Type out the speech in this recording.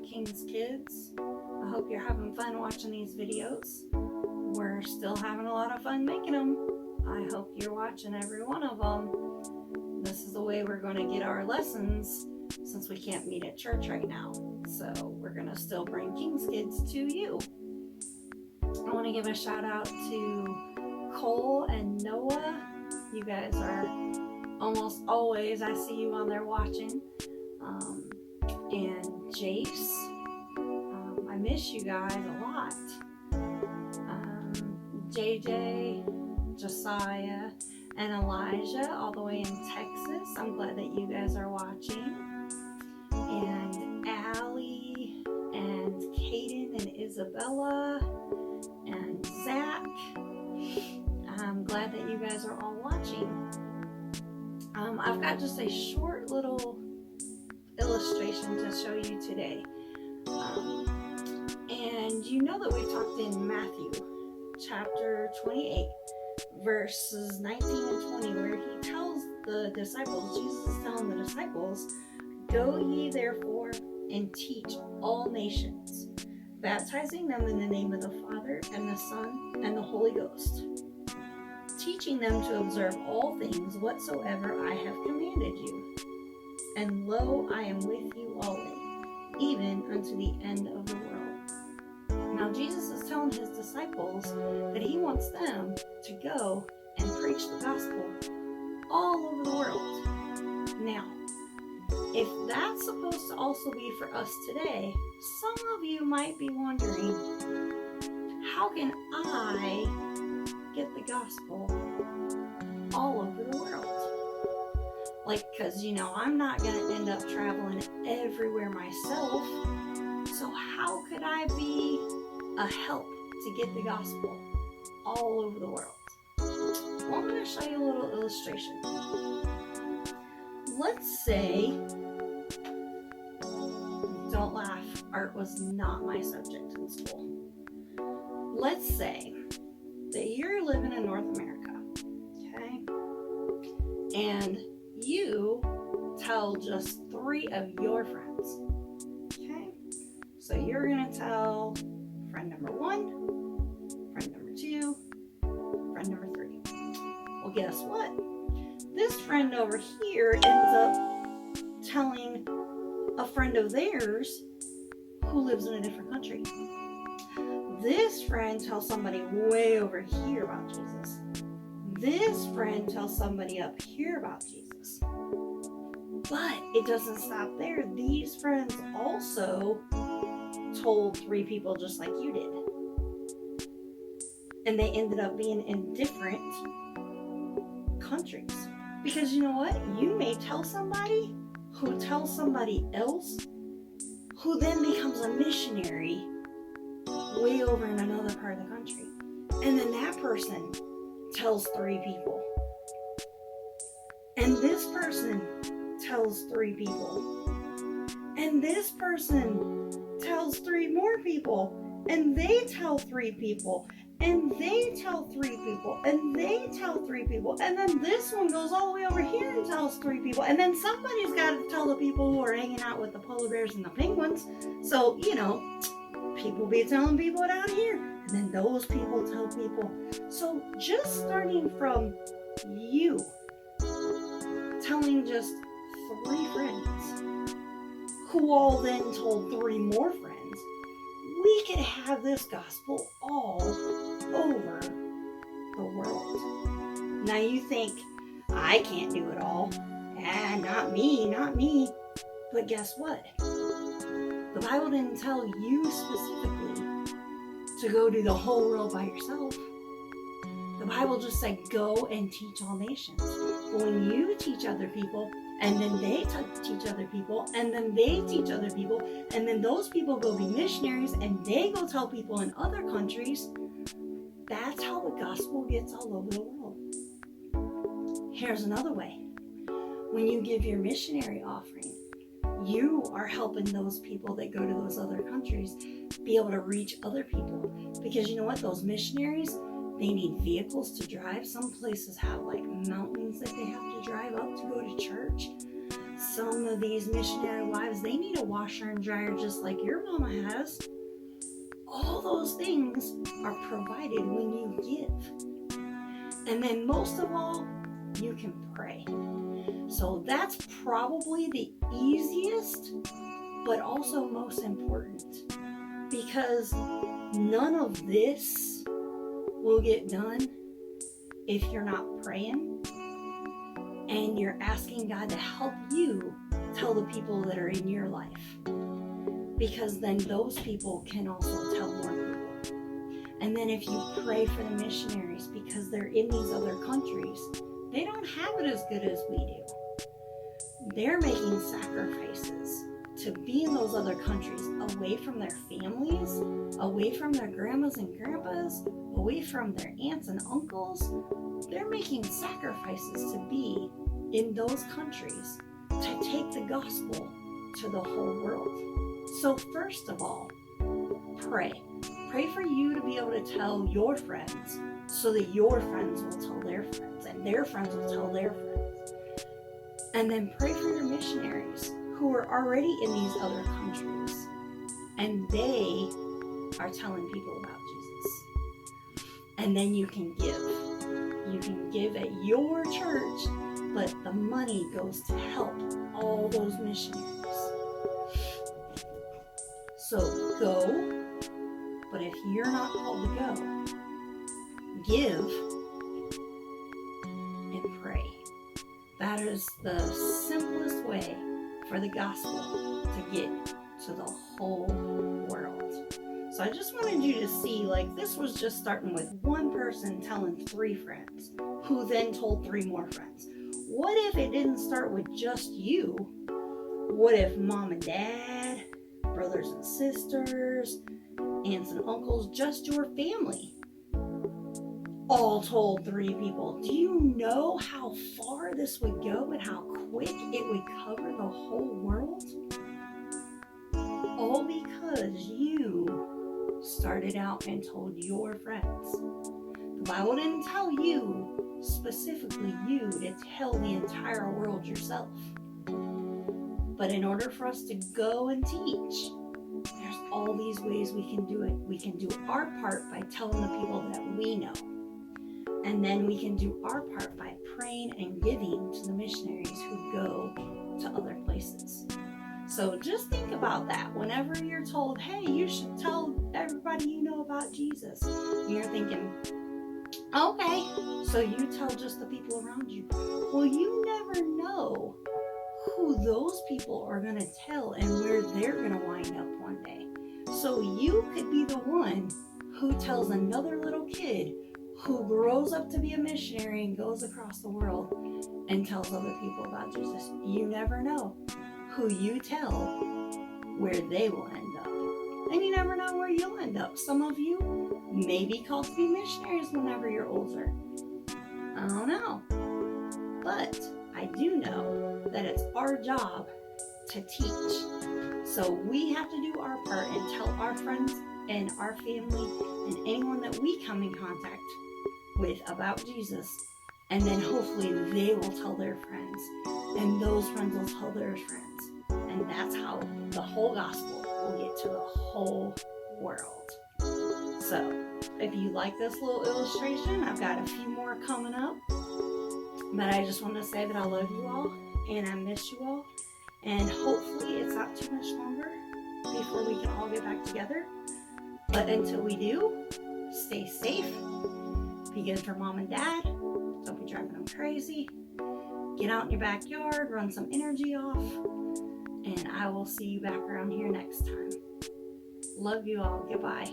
King's Kids. I hope you're having fun watching these videos. We're still having a lot of fun making them. I hope you're watching every one of them. This is the way we're going to get our lessons since we can't meet at church right now. So we're going to still bring King's Kids to you. I want to give a shout out to Cole and Noah. You guys are almost always, I see you on there watching. And Jace, I miss you guys a lot. JJ, Josiah, and Elijah, all the way in Texas. I'm glad that you guys are watching. And Allie, and Kaden, and Isabella, and Zach. I'm glad that you guys are all watching. I've got just a short little illustration to show you today. And you know that we talked in Matthew chapter 28 verses 19 and 20 where he tells the disciples, Jesus is telling the disciples, "Go ye therefore and teach all nations, baptizing them in the name of the Father and the Son and the Holy Ghost, teaching them to observe all things whatsoever I have commanded you. And lo, I am with you always, even unto the end of the world." Now Jesus is telling his disciples that he wants them to go and preach the gospel all over the world. Now, if that's supposed to also be for us today, some of you might be wondering, how can I get the gospel all over the world? Because, I'm not going to end up traveling everywhere myself. So how could I be a help to get the gospel all over the world? Well, I'm going to show you a little illustration. Let's say, don't laugh, art was not my subject in school. Let's say that you're living in North America, okay? And you tell just 3 of your friends, okay? So you're going to tell friend number 1, friend number 2, friend number 3. Well, guess what? This friend over here ends up telling a friend of theirs who lives in a different country. This friend tells somebody way over here about Jesus. This friend tells somebody up here about Jesus. But it doesn't stop there. These friends also told 3 people just like you did. And they ended up being in different countries. Because you know what? You may tell somebody who tells somebody else who then becomes a missionary way over in another part of the country. And then that person tells 3 people. And this person tells 3 people. And this person tells 3 more people. And they tell 3 people. And they tell 3 people. And they tell 3 people. And then this one goes all the way over here and tells 3 people. And then somebody's got to tell the people who are hanging out with the polar bears and the penguins. So, people be telling people down here. And then those people tell people. So just starting from you telling just 3 friends, who all then told 3 more friends, we could have this gospel all over the world. Now you think, I can't do it all. Not me. But guess what? The Bible didn't tell you specifically to go do the whole world by yourself. The Bible just said, go and teach all nations. But when you teach other people, and then they teach other people, and then they teach other people, and then those people go be missionaries, and they go tell people in other countries, that's how the gospel gets all over the world. Here's another way. When you give your missionary offering, you are helping those people that go to those other countries be able to reach other people. Because you know what? Those missionaries, they need vehicles to drive. Some places have mountains that they have to drive up to go to church. Some of these missionary wives, they need a washer and dryer just like your mama has. All those things are provided when you give. And then most of all, you can pray. So that's probably the easiest, but also most important, because none of this will get done if you're not praying and you're asking God to help you tell the people that are in your life, because then those people can also tell more people. And then if you pray for the missionaries, because they're in these other countries, they don't have it as good as we do. They're making sacrifices to be in those other countries, away from their families, away from their grandmas and grandpas, away from their aunts and uncles. They're making sacrifices to be in those countries, to take the gospel to the whole world. So first of all, pray. Pray for you to be able to tell your friends, so that your friends will tell their friends, and their friends will tell their friends. And then pray for your missionaries who are already in these other countries, and they are telling people about Jesus. And then you can give. You can give at your church, but the money goes to help all those missionaries. So go, but if you're not called to go, give and pray. That is the simplest way for the gospel to get to the whole world. So I just wanted you to see, like, this was just starting with one person telling 3 friends, who then told 3 more friends. What if it didn't start with just you? What if mom and dad, brothers and sisters, aunts and uncles, just your family, all told 3 people? Do you know how far this would go and how quick it would cover the whole world? All because you started out and told your friends. The Bible didn't tell you, specifically you, to tell the entire world yourself. But in order for us to go and teach, there's all these ways we can do it. We can do our part by telling the people that we know. And then we can do our part by praying and giving to the missionaries who go to other places. So just think about that. Whenever you're told, hey, you should tell everybody you know about Jesus, and you're thinking, okay, so you tell just the people around you. Well, you never know who those people are going to tell and where they're going to wind up one day. So you could be the one who tells another little kid who grows up to be a missionary and goes across the world and tells other people about Jesus. You never know who you tell where they will end up. And you never know where you'll end up. Some of you may be called to be missionaries whenever you're older. I don't know. But I do know that it's our job to teach. So we have to do our part and tell our friends and our family and anyone that we come in contact with about Jesus. And then hopefully they will tell their friends. And those friends will tell their friends. And that's how the whole gospel will get to the whole world. So if you like this little illustration, I've got a few more coming up. But I just want to say that I love you all and I miss you all. And hopefully it's not too much longer before we can all get back together. But until we do, stay safe. Be good for mom and dad. Don't be driving them crazy. Get out in your backyard, run some energy off. And I will see you back around here next time. Love you all. Goodbye.